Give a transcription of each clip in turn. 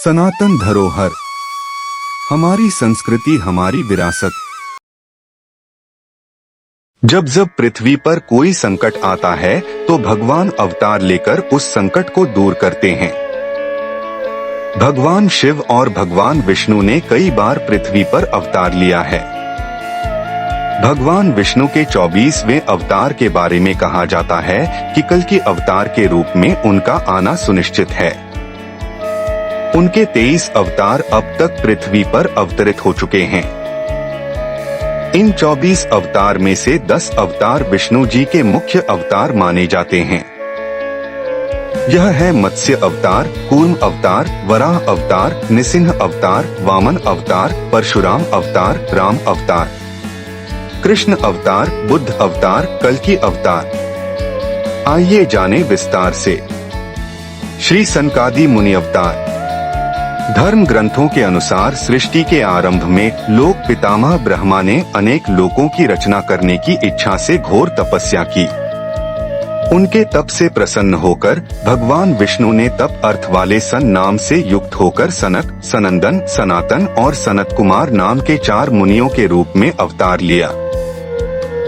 सनातन धरोहर, हमारी संस्कृति, हमारी विरासत। जब जब पृथ्वी पर कोई संकट आता है तो भगवान अवतार लेकर उस संकट को दूर करते हैं। भगवान शिव और भगवान विष्णु ने कई बार पृथ्वी पर अवतार लिया है। भगवान विष्णु के 24वें अवतार के बारे में कहा जाता है कि कल के अवतार के रूप में उनका आना सुनिश्चित है। उनके 23 अवतार अब तक पृथ्वी पर अवतरित हो चुके हैं। इन 24 अवतार में से 10 अवतार विष्णु जी के मुख्य अवतार माने जाते हैं। यह है मत्स्य अवतार, कूर्म अवतार, वराह अवतार, निसिंह अवतार, वामन अवतार, परशुराम अवतार, राम अवतार, कृष्ण अवतार, बुद्ध अवतार, कल्कि अवतार। आइए जाने विस्तार से। श्री सनकादि मुनि अवतार। धर्म ग्रंथों के अनुसार सृष्टि के आरंभ में लोक पितामह ब्रह्मा ने अनेक लोकों की रचना करने की इच्छा से घोर तपस्या की। उनके तप से प्रसन्न होकर भगवान विष्णु ने तप अर्थ वाले सन नाम से युक्त होकर सनक, सनंदन, सनातन और सनत कुमार नाम के 4 मुनियों के रूप में अवतार लिया।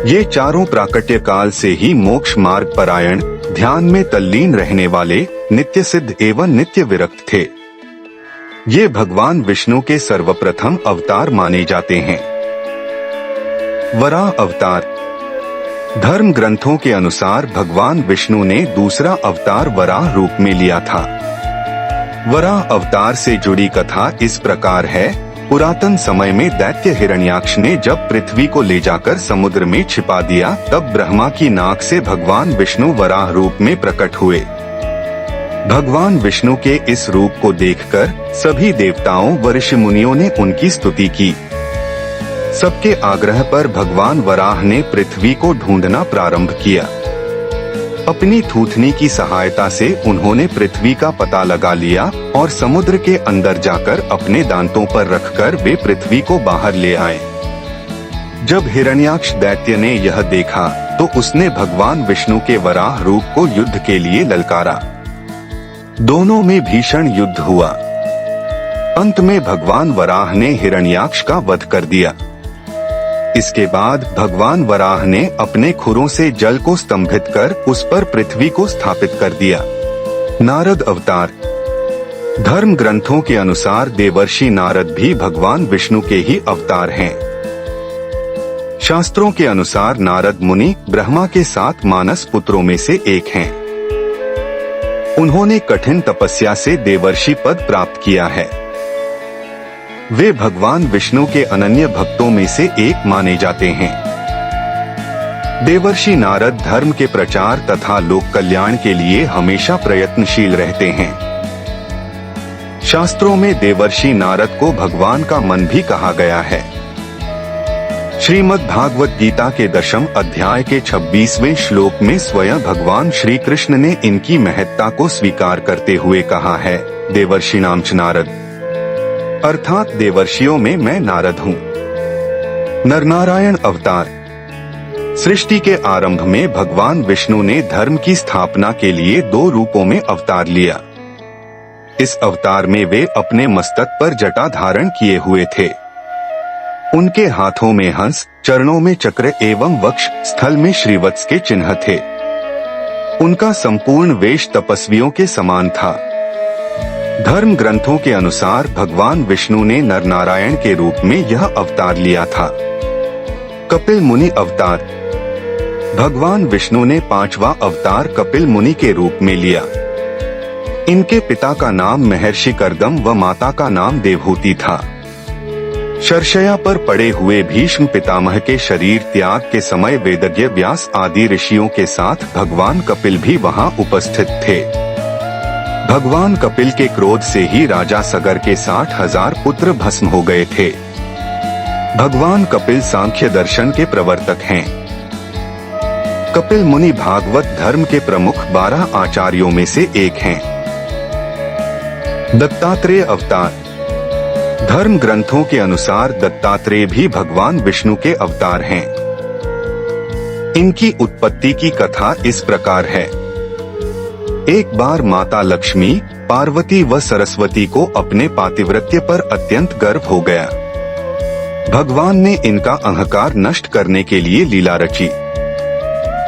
ये चारों प्राकट्य काल से ही मोक्ष मार्ग परायण, ध्यान में तल्लीन रहने वाले, नित्य सिद्ध एवं नित्य विरक्त थे। ये भगवान विष्णु के सर्वप्रथम अवतार माने जाते हैं। वराह अवतार। धर्म ग्रंथों के अनुसार भगवान विष्णु ने दूसरा अवतार वराह रूप में लिया था। वराह अवतार से जुड़ी कथा इस प्रकार है। पुरातन समय में दैत्य हिरण्याक्ष ने जब पृथ्वी को ले जाकर समुद्र में छिपा दिया, तब ब्रह्मा की नाक से भगवान विष्णु वराह रूप में प्रकट हुए। भगवान विष्णु के इस रूप को देखकर सभी देवताओं व ऋषि मुनियों ने उनकी स्तुति की। सबके आग्रह पर भगवान वराह ने पृथ्वी को ढूंढना प्रारंभ किया। अपनी थूथनी की सहायता से उन्होंने पृथ्वी का पता लगा लिया और समुद्र के अंदर जाकर अपने दांतों पर रखकर वे पृथ्वी को बाहर ले आए। जब हिरण्याक्ष दैत्य ने यह देखा तो उसने भगवान विष्णु के वराह रूप को युद्ध के लिए ललकारा। दोनों में भीषण युद्ध हुआ। अंत में भगवान वराह ने हिरण्याक्ष का वध कर दिया। इसके बाद भगवान वराह ने अपने खुरों से जल को स्तंभित कर उस पर पृथ्वी को स्थापित कर दिया। नारद अवतार। धर्म ग्रंथों के अनुसार देवर्षि नारद भी भगवान विष्णु के ही अवतार हैं। शास्त्रों के अनुसार नारद मुनि ब्रह्मा के 7 मानस पुत्रों में से एक हैं। उन्होंने कठिन तपस्या से देवर्षि पद प्राप्त किया है। वे भगवान विष्णु के अनन्य भक्तों में से एक माने जाते हैं। देवर्षि नारद धर्म के प्रचार तथा लोक कल्याण के लिए हमेशा प्रयत्नशील रहते हैं। शास्त्रों में देवर्षि नारद को भगवान का मन भी कहा गया है। श्रीमद् भागवत गीता के 10वें अध्याय के 26वें श्लोक में स्वयं भगवान श्री कृष्ण ने इनकी महत्ता को स्वीकार करते हुए कहा है, देवर्षि नाम च नारद, अर्थात देवर्षियों में मैं नारद हूँ। नरनारायण अवतार। सृष्टि के आरंभ में भगवान विष्णु ने धर्म की स्थापना के लिए 2 रूपों में अवतार लिया। इस अवतार में वे अपने मस्तक पर जटा धारण किए हुए थे। उनके हाथों में हंस, चरणों में चक्र एवं वक्ष स्थल में श्रीवत्स के चिन्ह थे। उनका संपूर्ण वेश तपस्वियों के समान था। धर्म ग्रंथों के अनुसार भगवान विष्णु ने नरनारायण के रूप में यह अवतार लिया था। कपिल मुनि अवतार। भगवान विष्णु ने 5वां अवतार कपिल मुनि के रूप में लिया। इनके पिता का नाम महर्षि कर्दम व माता का नाम देवहूति था। शरशया पर पड़े हुए भीष्म पितामह के शरीर त्याग के समय वेदज्ञ व्यास आदि ऋषियों के साथ भगवान कपिल भी वहां उपस्थित थे। भगवान कपिल के क्रोध से ही राजा सगर के 60,000 पुत्र भस्म हो गए थे। भगवान कपिल सांख्य दर्शन के प्रवर्तक हैं। कपिल मुनि भागवत धर्म के प्रमुख 12 आचार्यों में से एक हैं। दत्तात्रेय अवतार। धर्म ग्रंथों के अनुसार दत्तात्रेय भी भगवान विष्णु के अवतार हैं। इनकी उत्पत्ति की कथा इस प्रकार है। एक बार माता लक्ष्मी पार्वती व सरस्वती को अपने पातिव्रत्य पर अत्यंत गर्व हो गया। भगवान ने इनका अहंकार नष्ट करने के लिए लीला रची।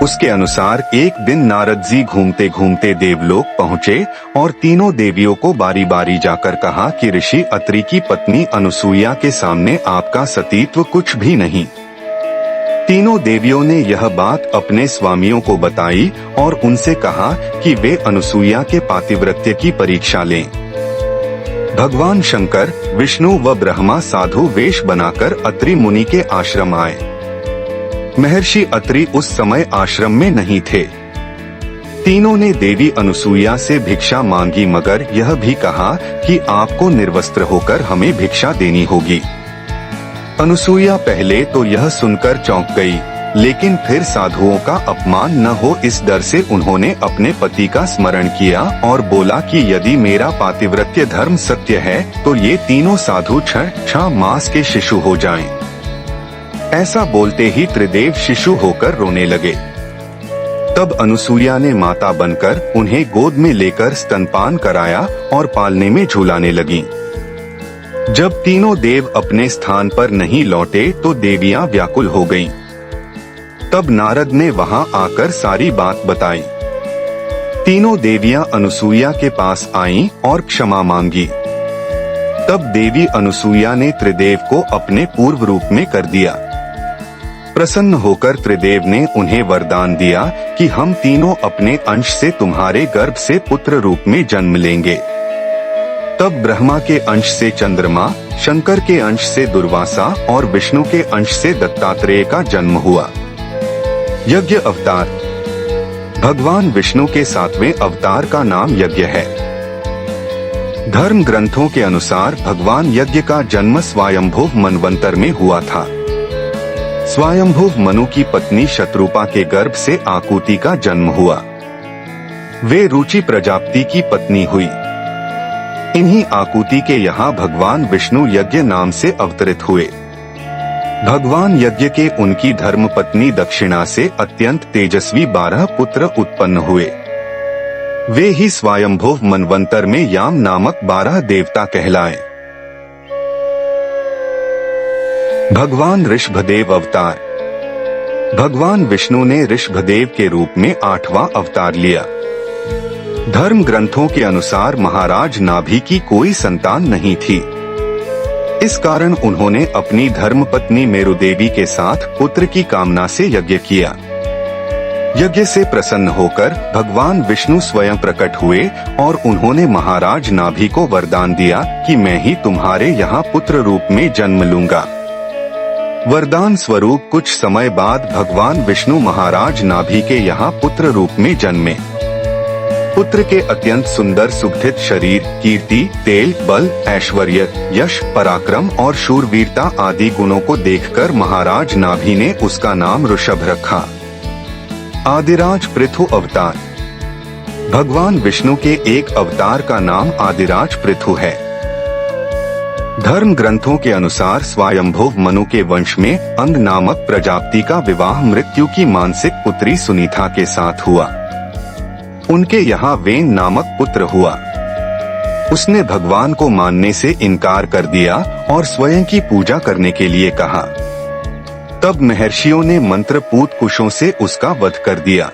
उसके अनुसार एक दिन नारद जी घूमते घूमते देवलोक पहुँचे और तीनों देवियों को बारी बारी जाकर कहा कि ऋषि अत्रि की पत्नी अनुसूया के सामने आपका सतीत्व कुछ भी नहीं। तीनों देवियों ने यह बात अपने स्वामियों को बताई और उनसे कहा कि वे अनुसूया के पातिव्रत्य की परीक्षा लें। भगवान शंकर, विष्णु व ब्रह्मा साधु वेश बनाकर अत्रि मुनि के आश्रम आए। महर्षि अत्रि उस समय आश्रम में नहीं थे। तीनों ने देवी अनुसूया से भिक्षा मांगी, मगर यह भी कहा कि आपको निर्वस्त्र होकर हमें भिक्षा देनी होगी। अनुसूया पहले तो यह सुनकर चौंक गई, लेकिन फिर साधुओं का अपमान न हो इस डर से उन्होंने अपने पति का स्मरण किया और बोला कि यदि मेरा पातिव्रत्य धर्म सत्य है तो ये तीनों साधु 6 मास के शिशु हो जाएं। ऐसा बोलते ही त्रिदेव शिशु होकर रोने लगे। तब अनुसूया ने माता बनकर उन्हें गोद में लेकर स्तनपान कराया और पालने में झुलाने लगी। जब तीनों देव अपने स्थान पर नहीं लौटे तो देवियां व्याकुल हो गईं। तब नारद ने वहां आकर सारी बात बताई। तीनों देवियां अनुसूया के पास आईं और क्षमा मांगी। तब देवी अनुसूया ने त्रिदेव को अपने पूर्व रूप में कर दिया। प्रसन्न होकर त्रिदेव ने उन्हें वरदान दिया कि हम तीनों अपने अंश से तुम्हारे गर्भ से पुत्र रूप में जन्म लेंगे। तब ब्रह्मा के अंश से चंद्रमा, शंकर के अंश से दुर्वासा और विष्णु के अंश से दत्तात्रेय का जन्म हुआ। यज्ञ अवतार। भगवान विष्णु के 7वें अवतार का नाम यज्ञ है। धर्म ग्रंथों के अनुसार भगवान यज्ञ का जन्म स्वयंभुव मनवंतर में हुआ था। स्वयंभुव मनु की पत्नी शत्रुपा के गर्भ से आकुति का जन्म हुआ। वे रुचि प्रजापति की पत्नी हुई। इन्हीं आकुति के यहाँ भगवान विष्णु यज्ञ नाम से अवतरित हुए। भगवान यज्ञ के उनकी धर्मपत्नी दक्षिणा से अत्यंत तेजस्वी 12 पुत्र उत्पन्न हुए। वे ही स्वयंभुव मनवंतर में याम नामक 12 देवता कहलाए। भगवान ऋषभदेव अवतार। भगवान विष्णु ने ऋषभदेव के रूप में 8वां अवतार लिया। धर्म ग्रंथों के अनुसार महाराज नाभि की कोई संतान नहीं थी। इस कारण उन्होंने अपनी धर्मपत्नी मेरुदेवी के साथ पुत्र की कामना से यज्ञ किया। यज्ञ से प्रसन्न होकर भगवान विष्णु स्वयं प्रकट हुए और उन्होंने महाराज नाभि को वरदान दिया कि मैं ही तुम्हारे यहाँ पुत्र रूप में जन्म लूंगा। वरदान स्वरूप कुछ समय बाद भगवान विष्णु महाराज नाभि के यहाँ पुत्र रूप में जन्मे। पुत्र के अत्यंत सुंदर सुगठित शरीर, कीर्ति, तेल, बल, ऐश्वर्य, यश, पराक्रम और शूरवीरता आदि गुणों को देखकर महाराज नाभि ने उसका नाम ऋषभ रखा। आदिराज पृथु अवतार। भगवान विष्णु के एक अवतार का नाम आदिराज पृथु है। धर्म ग्रंथों के अनुसार स्वयंभुव मनु के वंश में अंग नामक प्रजापति का विवाह मृत्यु की मानसिक पुत्री सुनीता के साथ हुआ। उनके यहाँ वेन नामक पुत्र हुआ। उसने भगवान को मानने से इनकार कर दिया और स्वयं की पूजा करने के लिए कहा। तब महर्षियों ने मंत्रपूत कुशों से उसका वध कर दिया।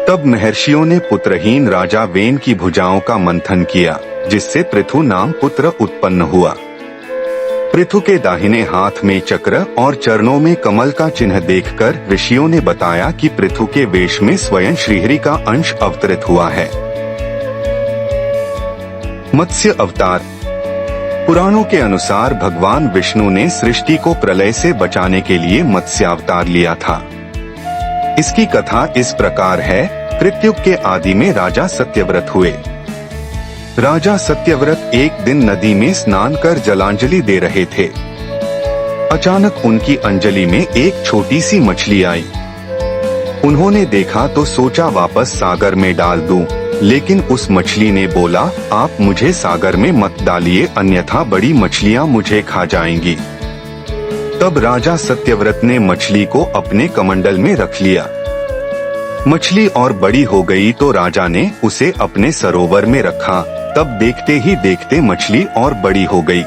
तब महर्षियों ने पुत्रहीन राजा वेन की भुजाओं का मंथन किया, जिससे पृथु नाम पुत्र उत्पन्न हुआ। पृथु के दाहिने हाथ में चक्र और चरणों में कमल का चिन्ह देखकर ऋषियों ने बताया कि पृथु के वेश में स्वयं श्रीहरि का अंश अवतरित हुआ है। मत्स्य अवतार। पुराणों के अनुसार भगवान विष्णु ने सृष्टि को प्रलय से बचाने के लिए मत्स्य अवतार लिया था। इसकी कथा इस प्रकार है। कृतयुग के आदि में राजा सत्यव्रत हुए। राजा सत्यव्रत एक दिन नदी में स्नान कर जलांजलि दे रहे थे। अचानक उनकी अंजलि में एक छोटी सी मछली आई। उन्होंने देखा तो सोचा वापस सागर में डाल दूं, लेकिन उस मछली ने बोला, आप मुझे सागर में मत डालिए, अन्यथा बड़ी मछलियां मुझे खा जाएंगी। तब राजा सत्यव्रत ने मछली को अपने कमंडल में रख लिया। मछली और बड़ी हो गई तो राजा ने उसे अपने सरोवर में रखा। तब देखते ही देखते मछली और बड़ी हो गई।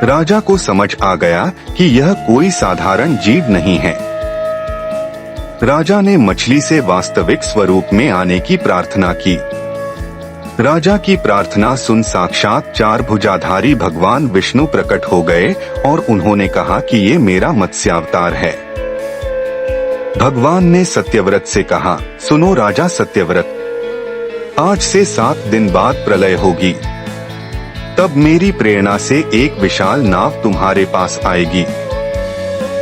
राजा को समझ आ गया कि यह कोई साधारण जीव नहीं है। राजा ने मछली से वास्तविक स्वरूप में आने की प्रार्थना की। राजा की प्रार्थना सुन साक्षात चार भुजाधारी भगवान विष्णु प्रकट हो गए और उन्होंने कहा कि ये मेरा मत्स्यावतार है। भगवान ने सत्यव्रत से कहा, सुनो राजा सत्यव्रत, आज से 7 दिन बाद प्रलय होगी। तब मेरी प्रेरणा से एक विशाल नाव तुम्हारे पास आएगी।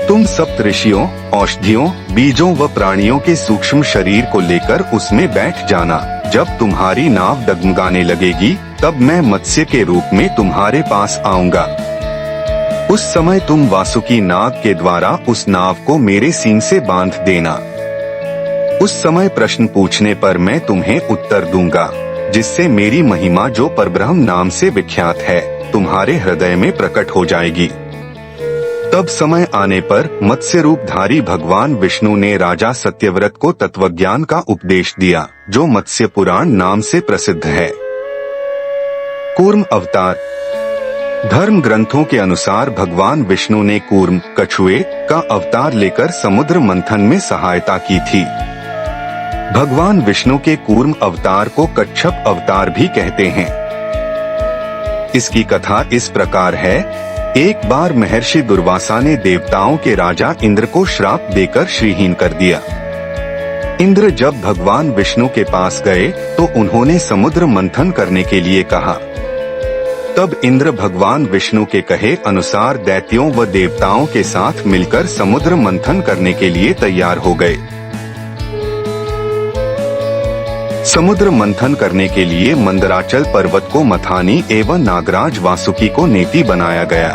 तुम सप्तऋषियों, औषधियों, बीजों व प्राणियों के सूक्ष्म शरीर को लेकर उसमें बैठ जाना। जब तुम्हारी नाव डगमगाने लगेगी तब मैं मत्स्य के रूप में तुम्हारे पास आऊंगा। उस समय तुम वासुकी नाग के द्वारा उस नाव को मेरे सींग से बांध देना। उस समय प्रश्न पूछने पर मैं तुम्हें उत्तर दूंगा, जिससे मेरी महिमा जो परब्रह्म नाम से विख्यात है तुम्हारे हृदय में प्रकट हो जाएगी। तब समय आने पर मत्स्य रूपधारी भगवान विष्णु ने राजा सत्यव्रत को तत्वज्ञान का उपदेश दिया, जो मत्स्य पुराण नाम से प्रसिद्ध है। कूर्म अवतार। धर्म ग्रंथों के अनुसार भगवान विष्णु ने कूर्म, कछुए का अवतार लेकर समुद्र मंथन में सहायता की थी। भगवान विष्णु के कूर्म अवतार को कच्छप अवतार भी कहते हैं। इसकी कथा इस प्रकार है। एक बार महर्षि दुर्वासा ने देवताओं के राजा इंद्र को श्राप देकर श्रीहीन कर दिया। इंद्र जब भगवान विष्णु के पास गए तो उन्होंने समुद्र मंथन करने के लिए कहा। तब इंद्र भगवान विष्णु के कहे अनुसार दैत्यों व देवताओं के साथ मिलकर समुद्र मंथन करने के लिए तैयार हो गए। समुद्र मंथन करने के लिए मंदराचल पर्वत को मथानी एवं नागराज वासुकी को नेति बनाया गया।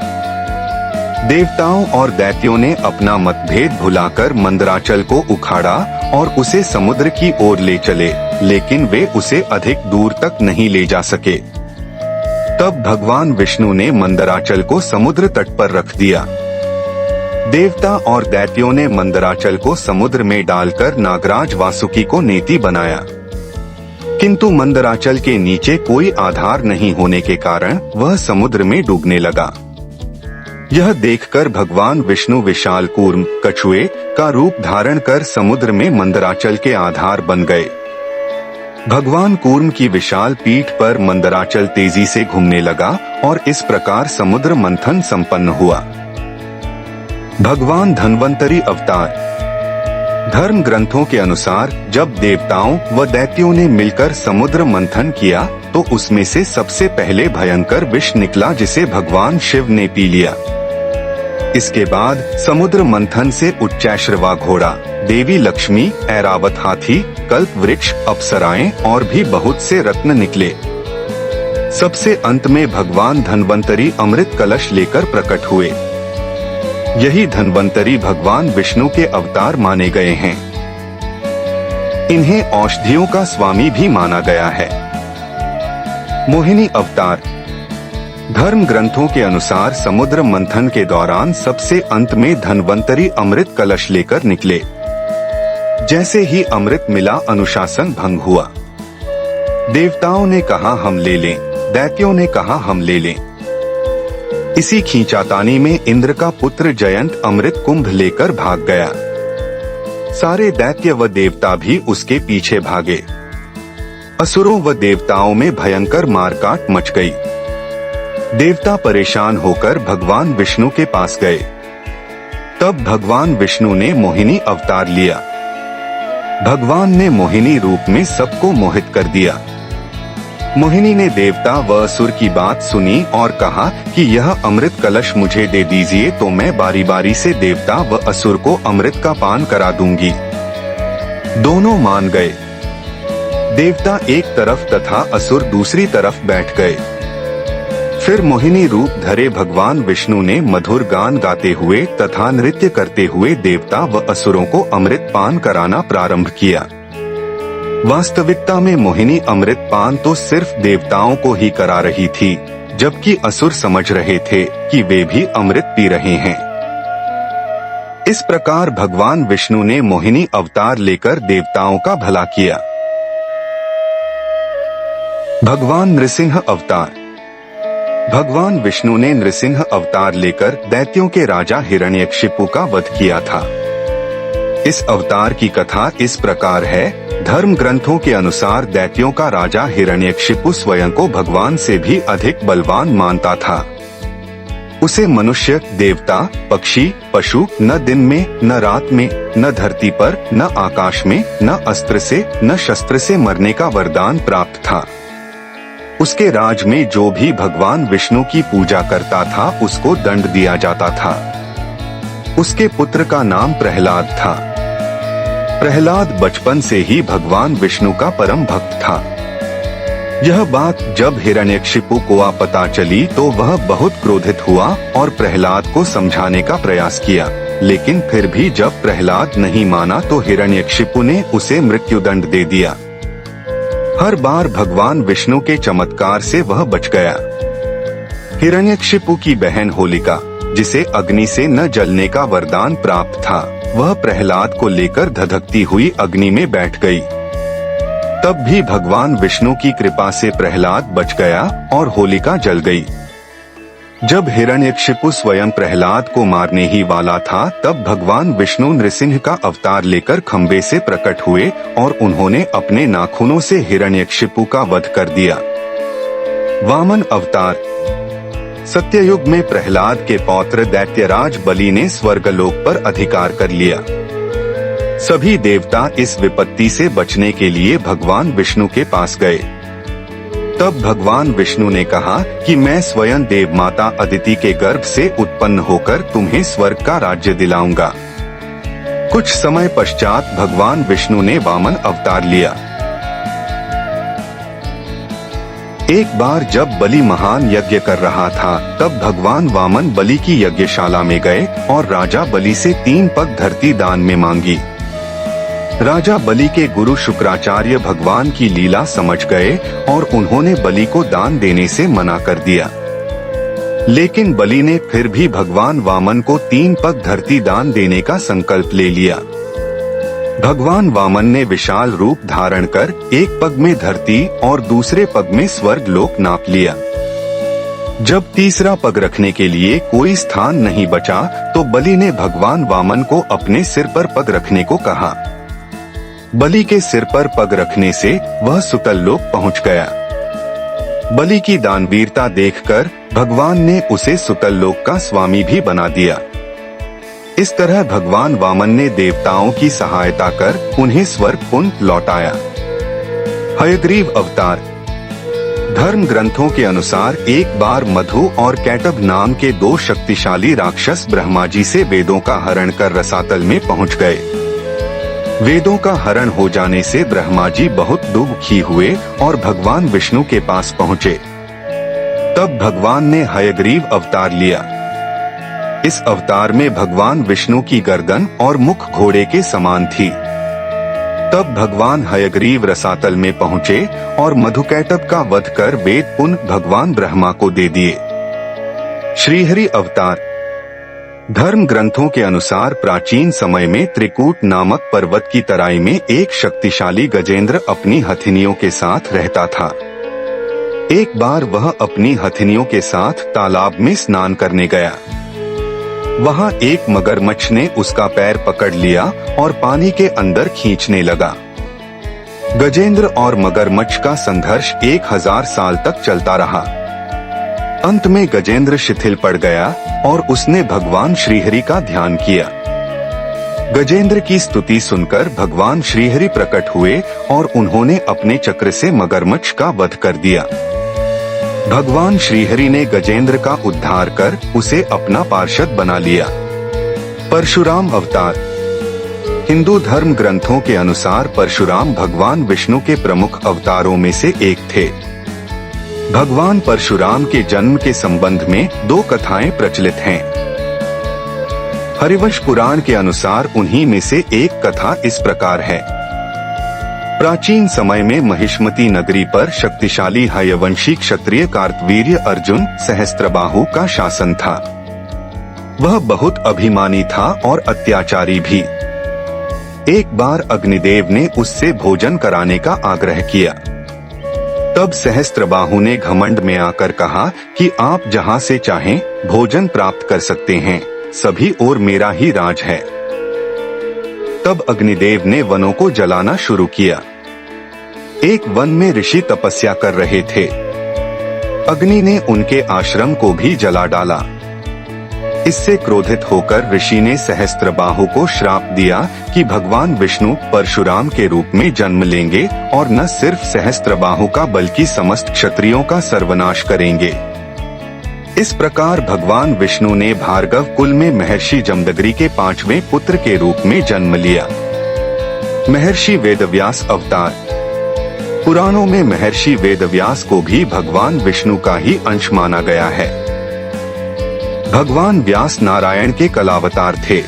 देवताओं और दैत्यों ने अपना मतभेद भुलाकर मंदराचल को उखाड़ा और उसे समुद्र की ओर ले चले, लेकिन वे उसे अधिक दूर तक नहीं ले जा सके। तब भगवान विष्णु ने मंदराचल को समुद्र तट पर रख दिया। देवता और दैत्यों ने मंदराचल को समुद्र में डालकर नागराज वासुकी को नेति बनाया, किंतु मंदराचल के नीचे कोई आधार नहीं होने के कारण वह समुद्र में डूबने लगा। यह देखकर भगवान विष्णु विशाल कूर्म, कछुए का रूप धारण कर समुद्र में मंदराचल के आधार बन गए। भगवान कूर्म की विशाल पीठ पर मंदराचल तेजी से घूमने लगा और इस प्रकार समुद्र मंथन संपन्न हुआ। भगवान धन्वंतरी अवतार। धर्म ग्रंथों के अनुसार जब देवताओं व दैत्यों ने मिलकर समुद्र मंथन किया तो उसमें से सबसे पहले भयंकर विष निकला, जिसे भगवान शिव ने पी लिया। इसके बाद समुद्र मंथन से उच्चैश्रवा घोड़ा, देवी लक्ष्मी, ऐरावत हाथी, कल्प वृक्ष, अप्सराएं और भी बहुत से रत्न निकले। सबसे अंत में भगवान धन्वंतरी अमृत कलश लेकर प्रकट हुए। यही धन्वंतरी भगवान विष्णु के अवतार माने गए हैं। इन्हें औषधियों का स्वामी भी माना गया है। मोहिनी अवतार। धर्म ग्रंथों के अनुसार समुद्र मंथन के दौरान सबसे अंत में धन्वंतरी अमृत कलश लेकर निकले। जैसे ही अमृत मिला अनुशासन भंग हुआ। देवताओं ने कहा हम ले लें, दैत्यों ने कहा हम ले लें। इसी खींचातानी में इंद्र का पुत्र जयंत अमृत कुंभ लेकर भाग गया। सारे दैत्य व देवता भी उसके पीछे भागे। असुरों व देवताओं में भयंकर मारकाट मच गई। देवता परेशान होकर भगवान विष्णु के पास गए। तब भगवान विष्णु ने मोहिनी अवतार लिया। भगवान ने मोहिनी रूप में सबको मोहित कर दिया। मोहिनी ने देवता व असुर की बात सुनी और कहा कि यह अमृत कलश मुझे दे दीजिए तो मैं बारी बारी से देवता व असुर को अमृत का पान करा दूंगी। दोनों मान गए। देवता एक तरफ तथा असुर दूसरी तरफ बैठ गए। फिर मोहिनी रूप धरे भगवान विष्णु ने मधुर गान गाते हुए तथा नृत्य करते हुए देवता व असुरों को अमृत पान कराना प्रारंभ किया। वास्तविकता में मोहिनी अमृत पान तो सिर्फ देवताओं को ही करा रही थी, जबकि असुर समझ रहे थे कि वे भी अमृत पी रहे हैं। इस प्रकार भगवान विष्णु ने मोहिनी अवतार लेकर देवताओं का भला किया। भगवान नृसिंह अवतार। भगवान विष्णु ने नृसिंह अवतार लेकर दैत्यों के राजा हिरण्यकशिपु का वध किया था। इस अवतार की कथा इस प्रकार है। धर्म ग्रंथों के अनुसार दैत्यों का राजा हिरण्यकशिपु स्वयं को भगवान से भी अधिक बलवान मानता था। उसे मनुष्य, देवता, पक्षी, पशु न दिन में न रात में, न धरती पर, न आकाश में, न अस्त्र से न शस्त्र से मरने का वरदान प्राप्त था। उसके राज में जो भी भगवान विष्णु की पूजा करता था उसको दंड दिया जाता था। उसके पुत्र का नाम प्रहलाद था। प्रहलाद बचपन से ही भगवान विष्णु का परम भक्त था। यह बात जब हिरण्यकशिपु को पता चली तो वह बहुत क्रोधित हुआ और प्रहलाद को समझाने का प्रयास किया, लेकिन फिर भी जब प्रहलाद नहीं माना तो हिरण्यकशिपु ने उसे मृत्युदंड दे दिया। हर बार भगवान विष्णु के चमत्कार से वह बच गया। हिरण्यकशिपु की बहन होलिका, जिसे अग्नि से न जलने का वरदान प्राप्त था, वह प्रहलाद को लेकर धधकती हुई अग्नि में बैठ गई। तब भी भगवान विष्णु की कृपा से प्रहलाद बच गया और होलिका जल गई। जब हिरण्यकशिपु स्वयं प्रहलाद को मारने ही वाला था तब भगवान विष्णु नृसिंह का अवतार लेकर खंबे से प्रकट हुए और उन्होंने अपने नाखूनों से हिरण्यकशिपु का वध कर दिया। वामन अवतार। सत्ययुग में प्रहलाद के पौत्र दैत्यराज बलि ने स्वर्गलोक पर अधिकार कर लिया। सभी देवता इस विपत्ति से बचने के लिए भगवान विष्णु के पास गए। तब भगवान विष्णु ने कहा कि मैं स्वयं देव माता अदिति के गर्भ से उत्पन्न होकर तुम्हें स्वर्ग का राज्य दिलाऊंगा। कुछ समय पश्चात भगवान विष्णु ने वामन अवतार लिया। एक बार जब बलि महान यज्ञ कर रहा था तब भगवान वामन बलि की यज्ञशाला में गए और राजा बलि से 3 पग धरती दान में मांगी। राजा बलि के गुरु शुक्राचार्य भगवान की लीला समझ गए और उन्होंने बलि को दान देने से मना कर दिया। लेकिन बलि ने फिर भी भगवान वामन को 3 पग धरती दान देने का संकल्प ले लिया। भगवान वामन ने विशाल रूप धारण कर एक पग में धरती और दूसरे पग में स्वर्ग लोक नाप लिया। जब तीसरा पग रखने के लिए कोई स्थान नहीं बचा तो बलि ने भगवान वामन को अपने सिर पर पग रखने को कहा। बलि के सिर पर पग रखने से वह सुतल लोक पहुंच गया। बलि की दानवीरता देखकर भगवान ने उसे सुतल लोक का स्वामी भी बना दिया। इस तरह भगवान वामन ने देवताओं की सहायता कर उन्हें स्वर्ग पुनः लौटाया। हयग्रीव अवतार। धर्म ग्रंथों के अनुसार एक बार मधु और कैटभ नाम के 2 शक्तिशाली राक्षस ब्रह्मा जी से वेदों का हरण कर रसातल में पहुंच गए। वेदों का हरण हो जाने से ब्रह्मा जी बहुत दुखी हुए और भगवान विष्णु के पास पहुँचे। तब भगवान ने हयग्रीव अवतार लिया। इस अवतार में भगवान विष्णु की गर्दन और मुख घोड़े के समान थी। तब भगवान हयग्रीव रसातल में पहुँचे और मधुकैटभ का वध कर वेद पुनः भगवान ब्रह्मा को दे दिए। श्रीहरि अवतार। धर्म ग्रंथों के अनुसार प्राचीन समय में त्रिकूट नामक पर्वत की तराई में एक शक्तिशाली गजेंद्र अपनी हथिनियों के साथ रहता था। एक बार वह अपनी हथिनियों के साथ तालाब में स्नान करने गया। वहां एक मगरमच्छ ने उसका पैर पकड़ लिया और पानी के अंदर खींचने लगा। गजेंद्र और मगरमच्छ का संघर्ष 1000 साल तक चलता रहा। अंत में गजेंद्र शिथिल पड़ गया और उसने भगवान श्रीहरि का ध्यान किया। गजेंद्र की स्तुति सुनकर भगवान श्रीहरि प्रकट हुए और उन्होंने अपने चक्र से मगरमच्छ का वध कर दिया। भगवान श्रीहरि ने गजेंद्र का उद्धार कर उसे अपना पार्षद बना लिया। परशुराम अवतार। हिंदू धर्म ग्रंथों के अनुसार परशुराम भगवान विष्णु के प्रमुख अवतारों में से एक थे। भगवान परशुराम के जन्म के संबंध में 2 कथाएं प्रचलित हैं। हरिवंश पुराण के अनुसार उन्हीं में से एक कथा इस प्रकार है। प्राचीन समय में महिष्मती नगरी पर शक्तिशाली हयवंशी क्षत्रिय कार्तवीर्य अर्जुन सहस्त्रबाहु का शासन था। वह बहुत अभिमानी था और अत्याचारी भी। एक बार अग्निदेव ने उससे भोजन कराने का आग्रह किया। तब सहस्त्रबाहु ने घमंड में आकर कहा कि आप जहाँ से चाहें भोजन प्राप्त कर सकते हैं, सभी ओर मेरा ही राज है। तब अग्निदेव ने वनों को जलाना शुरू किया। एक वन में ऋषि तपस्या कर रहे थे। अग्नि ने उनके आश्रम को भी जला डाला। इससे क्रोधित होकर ऋषि ने सहस्त्रबाहु को श्राप दिया कि भगवान विष्णु परशुराम के रूप में जन्म लेंगे और न सिर्फ सहस्त्रबाहु का बल्कि समस्त क्षत्रियों का सर्वनाश करेंगे। इस प्रकार भगवान विष्णु ने भार्गव कुल में महर्षि जमदग्नि के 5वें पुत्र के रूप में जन्म लिया। महर्षि वेदव्यास अवतार। पुराणों में महर्षि वेदव्यास को भी भगवान विष्णु का ही अंश माना गया है। भगवान व्यास नारायण के कलावतार थे।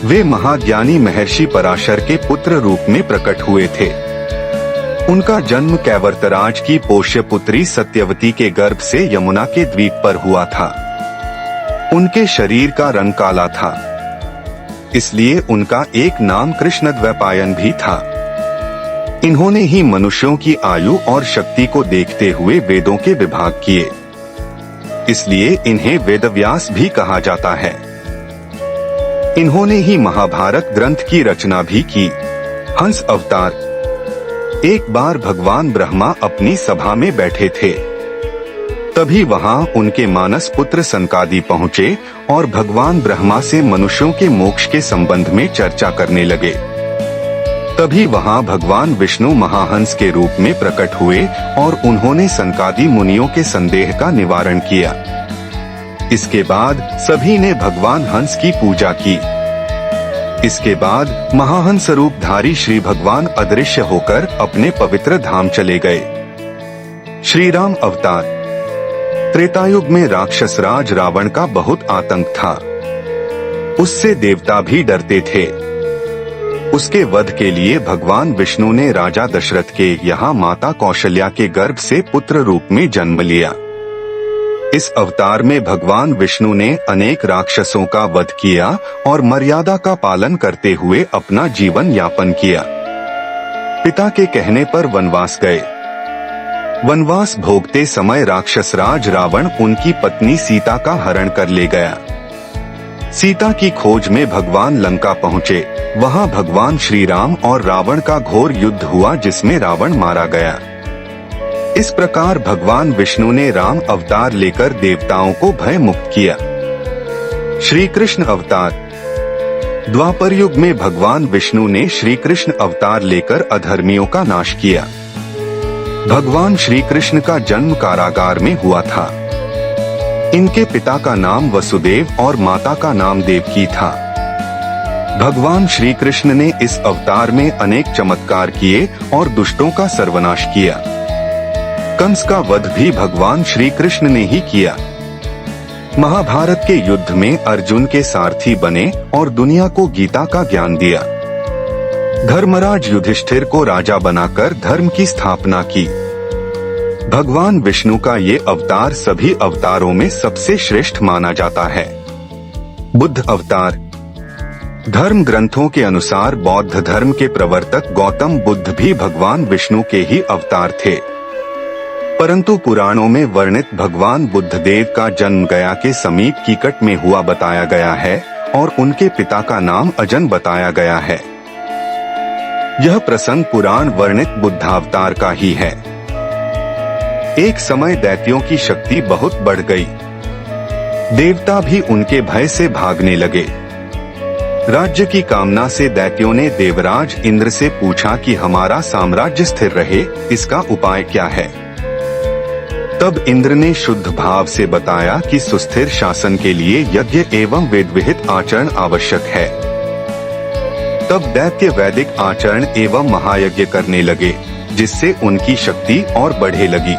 वे महाज्ञानी महर्षि पराशर के पुत्र रूप में प्रकट हुए थे। उनका जन्म कैवर्तराज की पोष्य पुत्री सत्यवती के गर्भ से यमुना के द्वीप पर हुआ था। उनके शरीर का रंग काला था, इसलिए उनका एक नाम कृष्णद्वैपायन भी था। इन्होंने ही मनुष्यों की आयु और शक्ति को देखते हुए वेदों के विभाग किए, इसलिए इन्हें वेदव्यास भी कहा जाता है। इन्होंने ही महाभारत ग्रंथ की रचना भी की। हंस अवतार। एक बार भगवान ब्रह्मा अपनी सभा में बैठे थे। तभी वहां उनके मानस पुत्र सनकादि पहुंचे और भगवान ब्रह्मा से मनुष्यों के मोक्ष के संबंध में चर्चा करने लगे। तभी वहां भगवान विष्णु महाहंस के रूप में प्रकट हुए और उन्होंने सनकादि मुनियों के संदेह का निवारण किया। इसके बाद सभी ने भगवान हंस की पूजा की। इसके बाद महाहंस रूपधारी श्री भगवान अदृश्य होकर अपने पवित्र धाम चले गए। श्री राम अवतार। त्रेतायुग में राक्षस राज रावण का बहुत आतंक था। उससे देवता भी डरते थे। उसके वध के लिए भगवान विष्णु ने राजा दशरथ के यहाँ माता कौशल्या के गर्भ से पुत्र रूप में जन्म लिया। इस अवतार में भगवान विष्णु ने अनेक राक्षसों का वध किया और मर्यादा का पालन करते हुए अपना जीवन यापन किया। पिता के कहने पर वनवास गए। वनवास भोगते समय राक्षस राज रावण उनकी पत्नी सीता का हरण कर ले गया। सीता की खोज में भगवान लंका पहुँचे। वहाँ भगवान श्री राम और रावण का घोर युद्ध हुआ, जिसमें रावण मारा गया। इस प्रकार भगवान विष्णु ने राम अवतार लेकर देवताओं को भय मुक्त किया। श्री कृष्ण अवतार। द्वापर युग में भगवान विष्णु ने श्री कृष्ण अवतार लेकर अधर्मियों का नाश किया। भगवान श्री कृष्ण का जन्म कारागार में हुआ था। इनके पिता का नाम वसुदेव और माता का नाम देवकी था। भगवान श्री कृष्ण ने इस अवतार में अनेक चमत्कार किए और दुष्टों का सर्वनाश किया। कंस का वध भी भगवान श्री कृष्ण ने ही किया। महाभारत के युद्ध में अर्जुन के सारथी बने और दुनिया को गीता का ज्ञान दिया। धर्मराज युधिष्ठिर को राजा बनाकर धर्म की स्थापना की। भगवान विष्णु का ये अवतार सभी अवतारों में सबसे श्रेष्ठ माना जाता है। बुद्ध अवतार। धर्म ग्रंथों के अनुसार बौद्ध धर्म के प्रवर्तक गौतम बुद्ध भी भगवान विष्णु के ही अवतार थे, परंतु पुराणों में वर्णित भगवान बुद्ध देव का जन्म गया के समीप कीकट में हुआ बताया गया है और उनके पिता का नाम अजन बताया गया है। यह प्रसंग पुराण वर्णित बुद्धावतार का ही है। एक समय दैत्यों की शक्ति बहुत बढ़ गई। देवता भी उनके भय से भागने लगे। राज्य की कामना से दैत्यों ने देवराज इंद्र से पूछा कि हमारा साम्राज्य स्थिर रहे, इसका उपाय क्या है। तब इंद्र ने शुद्ध भाव से बताया कि सुस्थिर शासन के लिए यज्ञ एवं वेद विहित आचरण आवश्यक है। तब दैत्य वैदिक आचरण एवं महायज्ञ करने लगे, जिससे उनकी शक्ति और बढ़े लगी।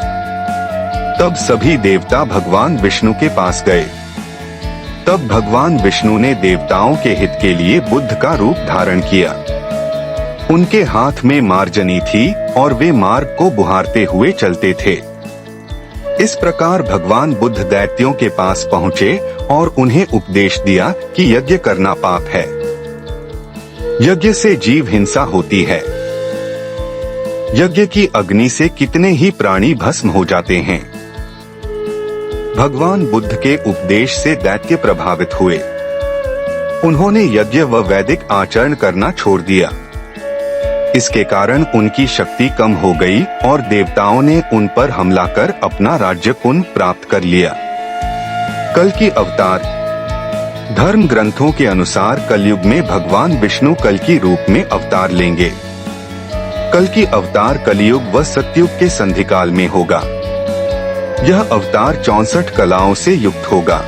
तब सभी देवता भगवान विष्णु के पास गए। तब भगवान विष्णु ने देवताओं के हित के लिए बुद्ध का रूप धारण किया। उनके हाथ में मार्जनी थी और वे मार्ग को बुहारते हुए चलते थे। इस प्रकार भगवान बुद्ध दैत्यों के पास पहुँचे और उन्हें उपदेश दिया कि यज्ञ करना पाप है। यज्ञ से जीव हिंसा होती है। यज्ञ की अग्नि से कितने ही प्राणी भस्म हो जाते हैं। भगवान बुद्ध के उपदेश से दैत्य प्रभावित हुए। उन्होंने यज्ञ व वैदिक आचरण करना छोड़ दिया। इसके कारण उनकी शक्ति कम हो गई और देवताओं ने उन पर हमला कर अपना राज्य पुनः प्राप्त कर लिया। कल की अवतार। धर्म ग्रंथों के अनुसार कलयुग में भगवान विष्णु कल की रूप में अवतार लेंगे। कल की अवतार कलयुग व सतयुग के संधिकाल में होगा। यह अवतार 64 कलाओं से युक्त होगा।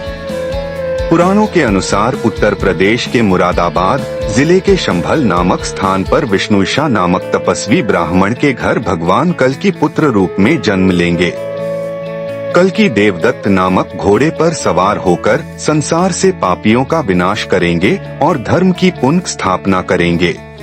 पुराणों के अनुसार उत्तर प्रदेश के मुरादाबाद जिले के शंभल नामक स्थान पर विष्णुईशा नामक तपस्वी ब्राह्मण के घर भगवान कल की पुत्र रूप में जन्म लेंगे। कल की देवदत्त नामक घोड़े पर सवार होकर संसार से पापियों का विनाश करेंगे और धर्म की पुनः स्थापना करेंगे।